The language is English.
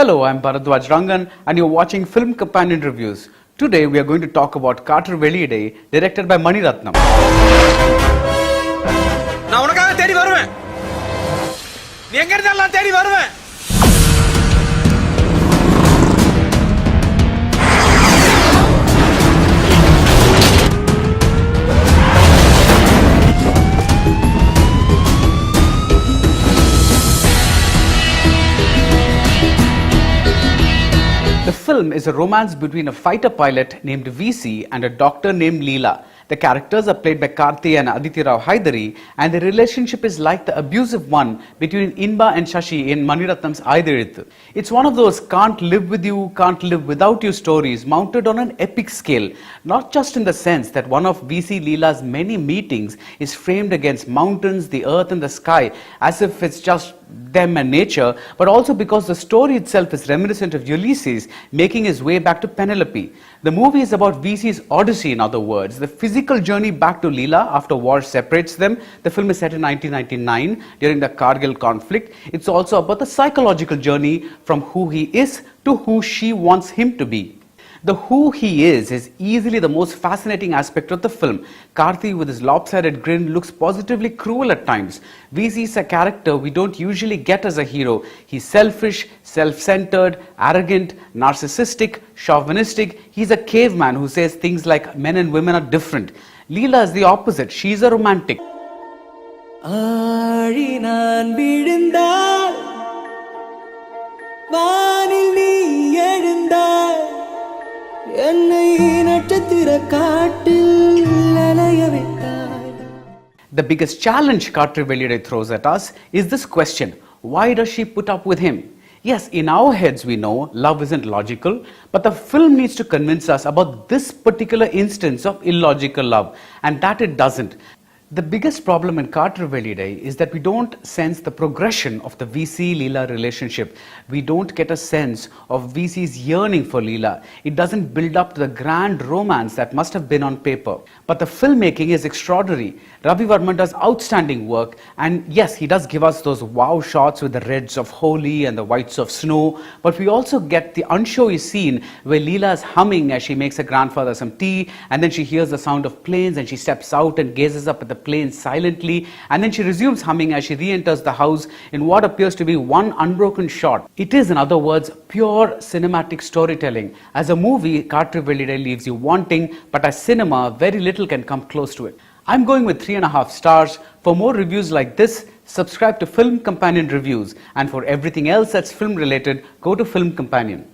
Hello, I'm Baradwaj Rangan and you're watching Film Companion Reviews. Today we are going to talk about Kaatru Veliyidai, directed by Mani Ratnam. நான் உனக்காக தேடி வருவேன். நீ எங்க இருந்தாலும் தேடி வருவேன். The film is a romance between a fighter pilot named VC and a doctor named Leela. The characters are played by Karthi and Aditi Rao Haidari, and the relationship is like the abusive one between Inba and Shashi in Mani Ratnam's Aidhiruthu. It's one of those can't live with you, can't live without you stories mounted on an epic scale, not just in the sense that one of VC Leela's many meetings is framed against mountains, the earth and the sky as if it's just them and nature, but also because the story itself is reminiscent of Ulysses making his way back to Penelope. The movie is about VC's odyssey, in other words, the physical journey back to Leela after war separates them. The film is set in 1999 during the Kargil conflict. It's also about the psychological journey from who he is to who she wants him to be. The who he is easily the most fascinating aspect of the film. Karthi, with his lopsided grin, looks positively cruel at times. VC is a character we don't usually get as a hero. He's selfish, self-centered, arrogant, narcissistic, chauvinistic. He's a caveman who says things like men and women are different. Leela is the opposite. She's a romantic. The biggest challenge Kaatru Veliyidai throws at us is this question: why does she put up with him? Yes, in our heads we know love isn't logical, but the film needs to convince us about this particular instance of illogical love, and that it doesn't. The biggest problem in Kaatru Veliyidai is that we don't sense the progression of the VC-Leela relationship. We don't get a sense of VC's yearning for Leela. It doesn't build up to the grand romance that must have been on paper. But the filmmaking is extraordinary. Ravi Varman does outstanding work, and yes, he does give us those wow shots with the reds of Holi and the whites of snow, but we also get the unshowy scene where Leela is humming as she makes her grandfather some tea, and then she hears the sound of planes and she steps out and gazes up at the plane silently, and then she resumes humming as she re-enters the house in what appears to be one unbroken shot. It is, in other words, pure cinematic storytelling. As a movie, Kaatru Veliyidai leaves you wanting, but as cinema, very little can come close to it. I'm going with 3.5 stars. For more reviews like this, subscribe to Film Companion Reviews, and for everything else that's film related, go to Film Companion.